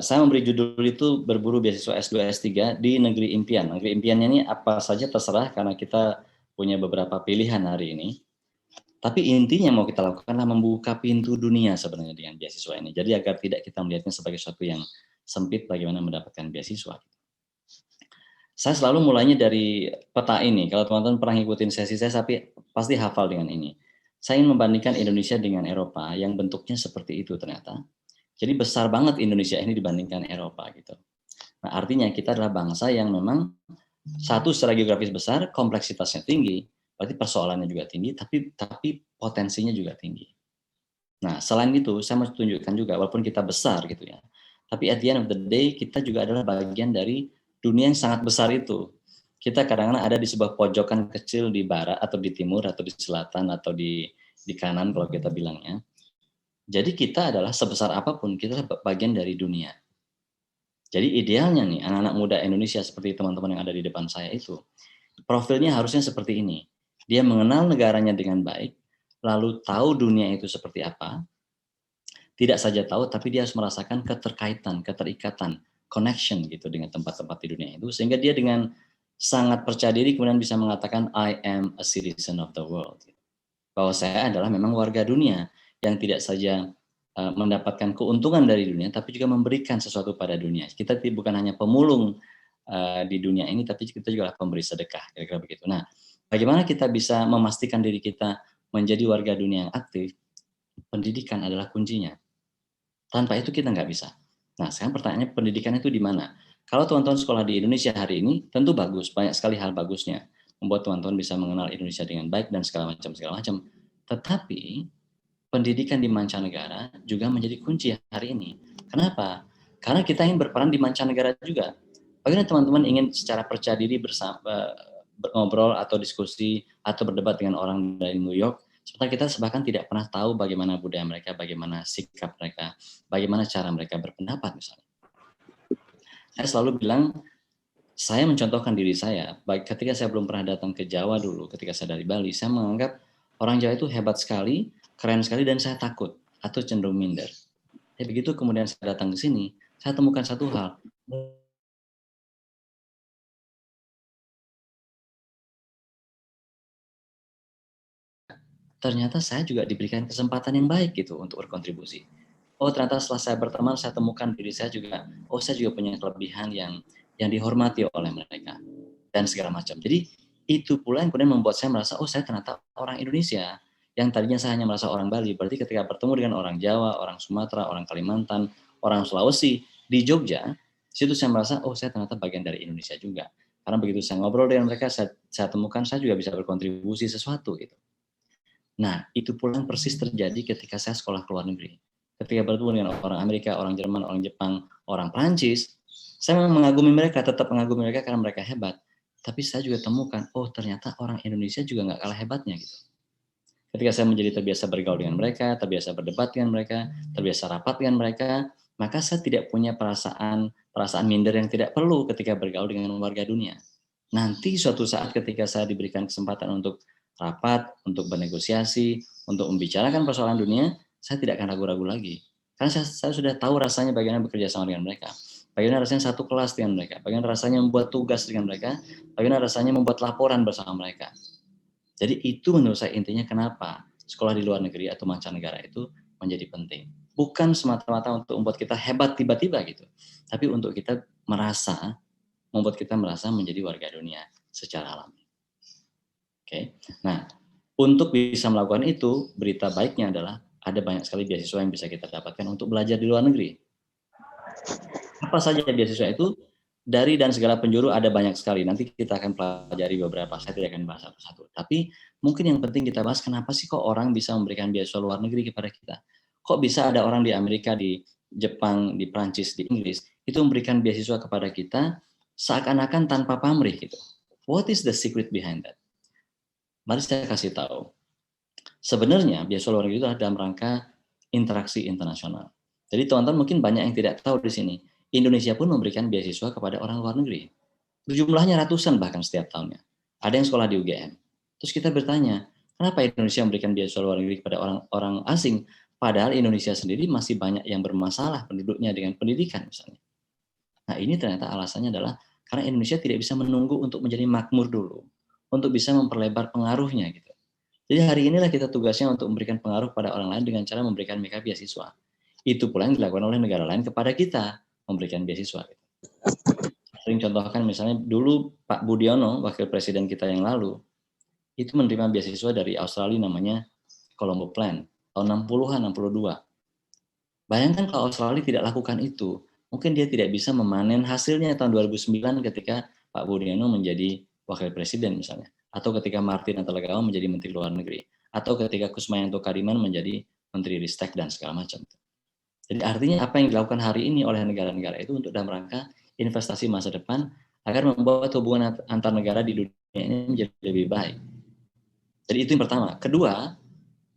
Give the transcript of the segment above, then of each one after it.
Saya memberi judul itu berburu beasiswa S2 S3 di negeri impian. Negeri impiannya ini apa saja terserah karena kita punya beberapa pilihan hari ini. Tapi intinya mau kita lakukan adalah membuka pintu dunia sebenarnya dengan beasiswa ini. Jadi agar tidak kita melihatnya sebagai sesuatu yang sempit bagaimana mendapatkan beasiswa. Saya selalu mulainya dari peta ini. Kalau teman-teman pernah ngikutin sesi saya, tapi pasti hafal dengan ini. Saya ingin membandingkan Indonesia dengan Eropa yang bentuknya seperti itu ternyata. Jadi besar banget Indonesia ini dibandingkan Eropa gitu. Nah, artinya kita adalah bangsa yang memang satu secara geografis besar, kompleksitasnya tinggi, berarti persoalannya juga tinggi, tapi potensinya juga tinggi. Nah, selain itu saya mau tunjukkan juga walaupun kita besar gitu ya, tapi at the end of the day kita juga adalah bagian dari dunia yang sangat besar itu. Kita kadang-kadang ada di sebuah pojokan kecil di barat atau di timur atau di selatan atau di kanan kalau kita bilangnya. Jadi kita adalah sebesar apapun, kita bagian dari dunia. Jadi idealnya nih, anak-anak muda Indonesia seperti teman-teman yang ada di depan saya itu, profilnya harusnya seperti ini. Dia mengenal negaranya dengan baik, lalu tahu dunia itu seperti apa, tidak saja tahu, tapi dia harus merasakan keterkaitan, keterikatan, connection gitu dengan tempat-tempat di dunia itu, sehingga dia dengan sangat percaya diri kemudian bisa mengatakan, I am a citizen of the world. Bahwa saya adalah memang warga dunia yang tidak saja mendapatkan keuntungan dari dunia, tapi juga memberikan sesuatu pada dunia. Kita bukan hanya pemulung di dunia ini, tapi kita juga pemberi sedekah, kira-kira begitu. Nah, bagaimana kita bisa memastikan diri kita menjadi warga dunia yang aktif? Pendidikan adalah kuncinya. Tanpa itu kita nggak bisa. Nah, sekarang pertanyaannya pendidikan itu di mana? Kalau teman-teman sekolah di Indonesia hari ini, tentu bagus, banyak sekali hal bagusnya. Membuat teman-teman bisa mengenal Indonesia dengan baik dan segala macam. Tetapi pendidikan di mancanegara juga menjadi kunci hari ini. Kenapa? Karena kita ingin berperan di mancanegara juga. Bagaimana teman-teman ingin secara percaya diri bersama ngobrol atau diskusi atau berdebat dengan orang dari New York, sementara kita bahkan tidak pernah tahu bagaimana budaya mereka, bagaimana sikap mereka, bagaimana cara mereka berpendapat misalnya. Saya selalu bilang, saya mencontohkan diri saya, baik ketika saya belum pernah datang ke Jawa dulu, ketika saya dari Bali, saya menganggap orang Jawa itu hebat sekali, keren sekali, dan saya takut atau cenderung minder. Ya begitu kemudian saya datang ke sini, saya temukan satu hal. Ternyata saya juga diberikan kesempatan yang baik gitu untuk berkontribusi. Oh ternyata setelah saya berteman, saya temukan diri saya juga, oh saya juga punya kelebihan yang dihormati oleh mereka dan segala macam. Jadi itu pula yang kemudian membuat saya merasa, oh saya ternyata orang Indonesia yang tadinya saya hanya merasa orang Bali. Berarti ketika bertemu dengan orang Jawa, orang Sumatera, orang Kalimantan, orang Sulawesi di Jogja, situ saya merasa, oh saya ternyata bagian dari Indonesia juga. Karena begitu saya ngobrol dengan mereka, saya temukan saya juga bisa berkontribusi sesuatu gitu. Nah, itu pula yang persis terjadi ketika saya sekolah ke luar negeri. Ketika bertemu dengan orang Amerika, orang Jerman, orang Jepang, orang Prancis, saya memang mengagumi mereka, tetap mengagumi mereka karena mereka hebat. Tapi saya juga temukan, oh ternyata orang Indonesia juga nggak kalah hebatnya gitu. Ketika saya menjadi terbiasa bergaul dengan mereka, terbiasa berdebat dengan mereka, terbiasa rapat dengan mereka, maka saya tidak punya perasaan minder yang tidak perlu ketika bergaul dengan warga dunia. Nanti suatu saat ketika saya diberikan kesempatan untuk rapat, untuk bernegosiasi, untuk membicarakan persoalan dunia, saya tidak akan ragu-ragu lagi. Karena saya sudah tahu rasanya bagaimana bekerja sama dengan mereka. Bagaimana rasanya satu kelas dengan mereka. Bagaimana rasanya membuat tugas dengan mereka. Bagaimana rasanya membuat laporan bersama mereka. Jadi itu menurut saya intinya kenapa sekolah di luar negeri atau mancanegara itu menjadi penting. Bukan semata-mata untuk membuat kita hebat tiba-tiba gitu. Tapi untuk kita membuat kita merasa menjadi warga dunia secara alami. Oke. Nah, untuk bisa melakukan itu, berita baiknya adalah ada banyak sekali beasiswa yang bisa kita dapatkan untuk belajar di luar negeri. Apa saja beasiswa itu? Dari dan segala penjuru ada banyak sekali. Nanti kita akan pelajari beberapa. Saya tidak akan bahas satu-satu. Tapi mungkin yang penting kita bahas kenapa sih kok orang bisa memberikan beasiswa luar negeri kepada kita? Kok bisa ada orang di Amerika, di Jepang, di Prancis, di Inggris itu memberikan beasiswa kepada kita seakan-akan tanpa pamrih gitu. What is the secret behind that? Mari saya kasih tahu. Sebenarnya beasiswa luar negeri itu adalah dalam rangka interaksi internasional. Jadi teman-teman mungkin banyak yang tidak tahu di sini. Indonesia pun memberikan beasiswa kepada orang luar negeri. Jumlahnya ratusan bahkan setiap tahunnya. Ada yang sekolah di UGM. Terus kita bertanya, kenapa Indonesia memberikan beasiswa luar negeri kepada orang asing, Padahal Indonesia sendiri masih banyak yang bermasalah penduduknya dengan pendidikan misalnya. Nah, ini ternyata alasannya adalah karena Indonesia tidak bisa menunggu untuk menjadi makmur dulu, untuk bisa memperlebar pengaruhnya gitu. Jadi hari inilah kita tugasnya untuk memberikan pengaruh pada orang lain dengan cara memberikan mereka beasiswa. Itu pula yang dilakukan oleh negara lain kepada kita, memberikan beasiswa. Gitu. Sering contohkan misalnya dulu Pak Budiono, wakil presiden kita yang lalu, itu menerima beasiswa dari Australia namanya Colombo Plan, tahun 60-an, 62. Bayangkan kalau Australia tidak lakukan itu, mungkin dia tidak bisa memanen hasilnya tahun 2009 ketika Pak Budiono menjadi wakil presiden misalnya, atau ketika Martin Natalegawa menjadi menteri luar negeri, atau ketika Kusmayanto Kariman menjadi menteri Ristek dan segala macam. Jadi artinya apa yang dilakukan hari ini oleh negara-negara itu untuk dalam rangka investasi masa depan agar membuat hubungan antar negara di dunia ini menjadi lebih baik. Jadi itu yang pertama. Kedua,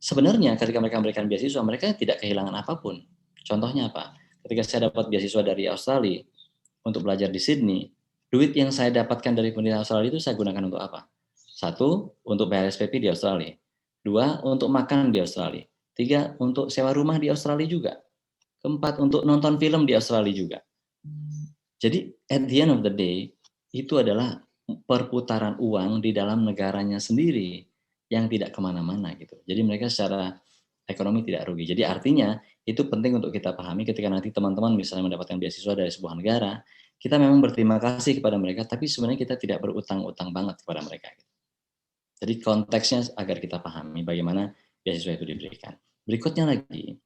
sebenarnya ketika mereka memberikan beasiswa, mereka tidak kehilangan apapun. Contohnya apa? Ketika saya dapat beasiswa dari Australia untuk belajar di Sydney, duit yang saya dapatkan dari pemerintah Australia itu saya gunakan untuk apa? Satu, untuk bayar SPP di Australia. Dua, untuk makan di Australia. Tiga, untuk sewa rumah di Australia juga. Keempat, untuk nonton film di Australia juga. Jadi, at the end of the day, itu adalah perputaran uang di dalam negaranya sendiri yang tidak kemana-mana gitu. Jadi mereka secara ekonomi tidak rugi. Jadi artinya itu penting untuk kita pahami ketika nanti teman-teman misalnya mendapatkan beasiswa dari sebuah negara, kita memang berterima kasih kepada mereka, tapi sebenarnya kita tidak berutang-utang banget kepada mereka. Jadi konteksnya agar kita pahami bagaimana beasiswa itu diberikan. Berikutnya lagi,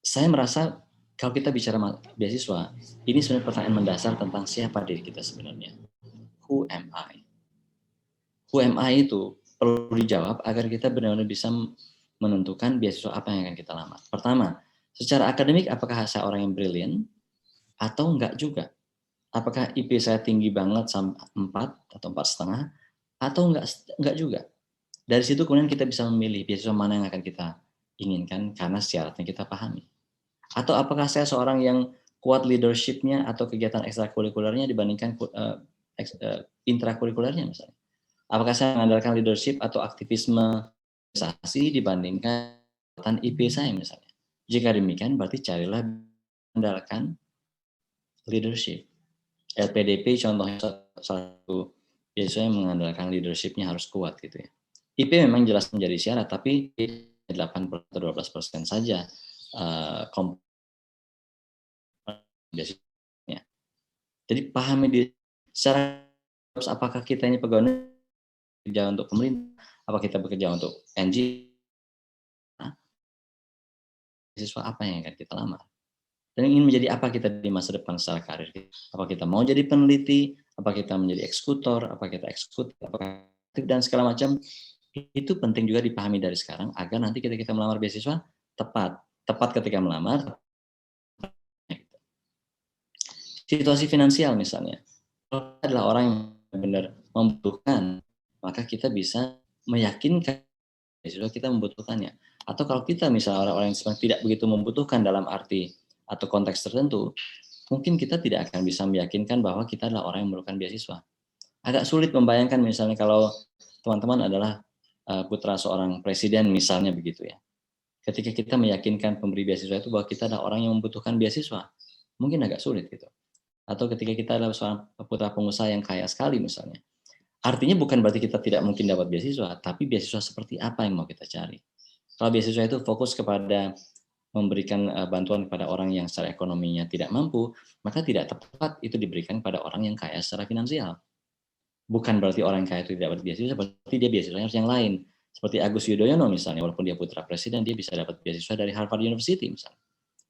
saya merasa kalau kita bicara beasiswa, ini sebenarnya pertanyaan mendasar tentang siapa diri kita sebenarnya. Who am I? Who am I itu perlu dijawab agar kita benar-benar bisa menentukan beasiswa apa yang akan kita lamar. Pertama, secara akademik apakah saya orang yang brilliant atau enggak juga? Apakah IP saya tinggi banget sampai 4 atau 4,5 atau enggak juga? Dari situ kemudian kita bisa memilih beasiswa mana yang akan kita inginkan karena syaratnya kita pahami. Atau apakah saya seorang yang kuat leadership-nya atau kegiatan ekstrakurikulernya dibandingkan intrakurikulernya misalnya. Apakah saya mengandalkan leadership atau aktivisme organisasi dibandingkan IP saya misalnya. Jika demikian berarti carilah mengandalkan leadership. LPDP contohnya satu biasanya mengandalkan leadership-nya harus kuat gitu ya. IP memang jelas menjadi syarat tapi 8-12% saja biasanya. Jadi pahami di secara apakah kita ini pegawai kerja untuk pemerintah, apa kita bekerja untuk NGO, siswa apa yang akan kita lamar. Dan ingin menjadi apa kita di masa depan secara karir. Apa kita mau jadi peneliti, apa kita menjadi eksekutor, apa kita eksekutif, apakah dan segala macam. Itu penting juga dipahami dari sekarang agar nanti ketika kita melamar beasiswa tepat ketika melamar. Situasi finansial misalnya, kalau adalah orang yang benar membutuhkan, maka kita bisa meyakinkan beasiswa kita membutuhkannya. Atau kalau kita misalnya orang-orang yang tidak begitu membutuhkan dalam arti atau konteks tertentu, mungkin kita tidak akan bisa meyakinkan bahwa kita adalah orang yang memerlukan beasiswa. Agak sulit membayangkan misalnya kalau teman-teman adalah putra seorang presiden misalnya begitu ya. Ketika kita meyakinkan pemberi beasiswa itu bahwa kita adalah orang yang membutuhkan beasiswa, mungkin agak sulit gitu. Atau ketika kita adalah seorang putra pengusaha yang kaya sekali misalnya. Artinya bukan berarti kita tidak mungkin dapat beasiswa, tapi beasiswa seperti apa yang mau kita cari. Kalau beasiswa itu fokus kepada memberikan bantuan kepada orang yang secara ekonominya tidak mampu, maka tidak tepat itu diberikan kepada orang yang kaya secara finansial. Bukan berarti orang kaya itu tidak dapat beasiswa, berarti dia beasiswanya harus yang lain. Seperti Agus Yudhoyono misalnya, walaupun dia putra presiden, dia bisa dapat beasiswa dari Harvard University misalnya,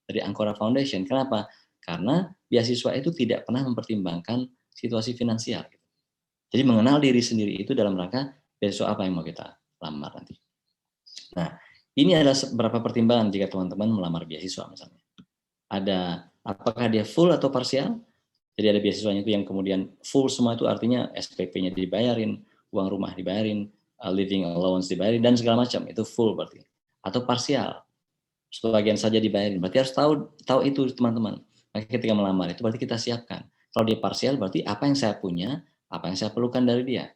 dari Ancora Foundation. Kenapa? Karena beasiswa itu tidak pernah mempertimbangkan situasi finansial. Jadi mengenal diri sendiri itu dalam rangka beasiswa apa yang mau kita lamar nanti. Nah, ini ada beberapa pertimbangan jika teman-teman melamar beasiswa misalnya. Ada apakah dia full atau parsial? Jadi ada beasiswanya itu yang kemudian full semua itu artinya SPP-nya dibayarin, uang rumah dibayarin, living allowance dibayarin dan segala macam itu full berarti. Atau parsial, sebagian saja dibayarin. Berarti harus tahu itu teman-teman. Maka ketika melamar itu berarti kita siapkan. Kalau dia parsial berarti apa yang saya punya, apa yang saya perlukan dari dia.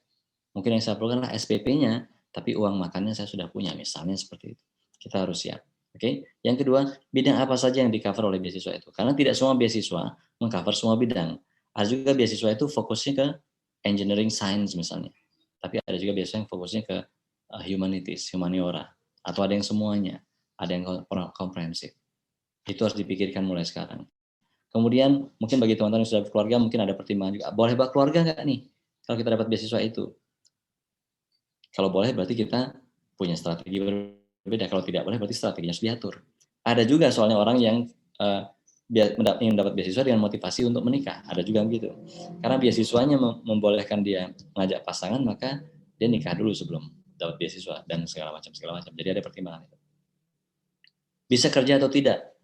Mungkin yang saya perlukan adalah SPP-nya, tapi uang makannya saya sudah punya misalnya seperti itu. Kita harus siap. Oke. Yang kedua, bidang apa saja yang di-cover oleh beasiswa itu? Karena tidak semua beasiswa meng-cover semua bidang. Ada juga beasiswa itu fokusnya ke engineering science misalnya. Tapi ada juga beasiswa yang fokusnya ke humanities, humaniora. Atau ada yang semuanya. Ada yang komprehensif. Itu harus dipikirkan mulai sekarang. Kemudian mungkin bagi teman-teman yang sudah berkeluarga mungkin ada pertimbangan juga. Boleh bawa keluarga nggak nih kalau kita dapat beasiswa itu? Kalau boleh berarti kita punya strategi berbeda. Kalau tidak boleh berarti strateginya harus diatur. Ada juga soalnya orang yang ingin mendapat beasiswa dengan motivasi untuk menikah. Ada juga begitu. Karena beasiswanya membolehkan dia mengajak pasangan, maka dia nikah dulu sebelum dapat beasiswa dan segala macam. Jadi ada pertimbangan itu. Bisa kerja atau tidak?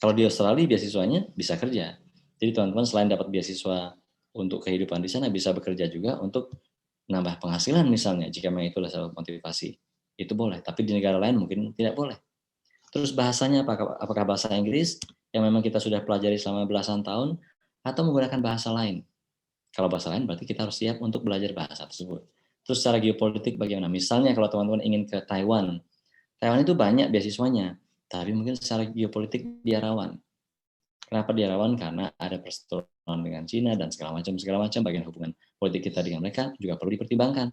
Kalau di Australia beasiswanya bisa kerja. Jadi teman-teman selain dapat beasiswa untuk kehidupan di sana bisa bekerja juga untuk nambah penghasilan misalnya jika memang itulah salah motivasi. Itu boleh, tapi di negara lain mungkin tidak boleh. Terus bahasanya apakah bahasa Inggris yang memang kita sudah pelajari selama belasan tahun atau menggunakan bahasa lain? Kalau bahasa lain berarti kita harus siap untuk belajar bahasa tersebut. Terus secara geopolitik bagaimana? Misalnya kalau teman-teman ingin ke Taiwan, Taiwan itu banyak beasiswanya, tapi mungkin secara geopolitik dia rawan. Kenapa dia rawan? Karena ada perseteruan dengan Cina dan segala macam bagian hubungan politik kita dengan mereka juga perlu dipertimbangkan.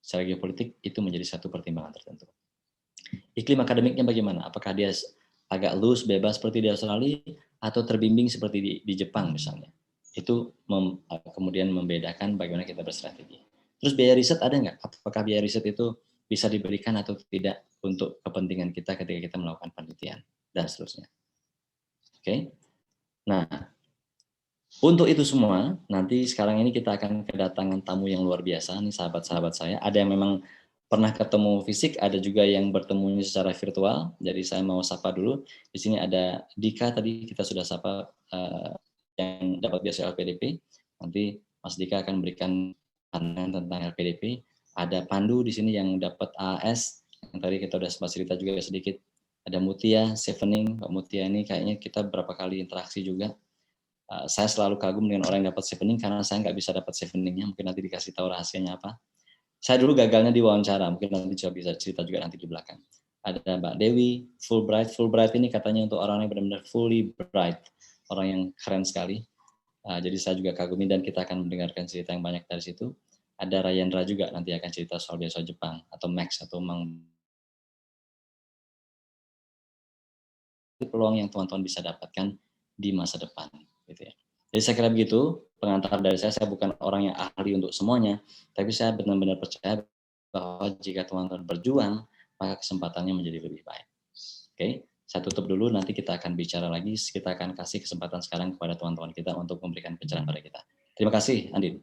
Secara geopolitik itu menjadi satu pertimbangan tertentu. Iklim akademiknya bagaimana? Apakah dia agak loose, bebas seperti di Australia atau terbimbing seperti di Jepang misalnya? Itu kemudian membedakan bagaimana kita berstrategi. Terus biaya riset ada nggak? Apakah biaya riset itu bisa diberikan atau tidak untuk kepentingan kita ketika kita melakukan penelitian dan seterusnya. Oke. Nah, untuk itu semua, nanti sekarang ini kita akan kedatangan tamu yang luar biasa, nih sahabat-sahabat saya. Ada yang memang pernah ketemu fisik, ada juga yang bertemu secara virtual. Jadi saya mau sapa dulu. Di sini ada Dika, tadi kita sudah sapa yang dapat beasiswa LPDP. Nanti Mas Dika akan memberikan pandangan tentang LPDP. Ada Pandu di sini yang dapat AS, yang tadi kita sudah sempat cerita juga sedikit. Ada Mutia, Sevening, Pak Mutia ini kayaknya kita berapa kali interaksi juga. Saya selalu kagum dengan orang yang dapat chevening karena saya nggak bisa dapat cheveningnya. Mungkin nanti dikasih tahu rahasianya apa. Saya dulu gagalnya di wawancara, mungkin nanti coba bisa cerita juga nanti di belakang. Ada Mbak Dewi, Fulbright. Fulbright ini katanya untuk orang yang benar-benar fully bright, orang yang keren sekali. Jadi saya juga kagumi dan kita akan mendengarkan cerita yang banyak dari situ. Ada Rayandra juga nanti akan cerita soal beasiswa Jepang atau Max atau Mang. Peluang yang teman-teman bisa dapatkan di masa depan, gitu ya. Jadi saya kira begitu pengantar dari saya. Saya bukan orang yang ahli untuk semuanya, tapi saya benar-benar percaya bahwa jika teman-teman berjuang, maka kesempatannya menjadi lebih baik. Oke, saya tutup dulu. Nanti kita akan bicara lagi. Kita akan kasih kesempatan sekarang kepada teman-teman kita untuk memberikan pencerahan pada kita. Terima kasih, Andin.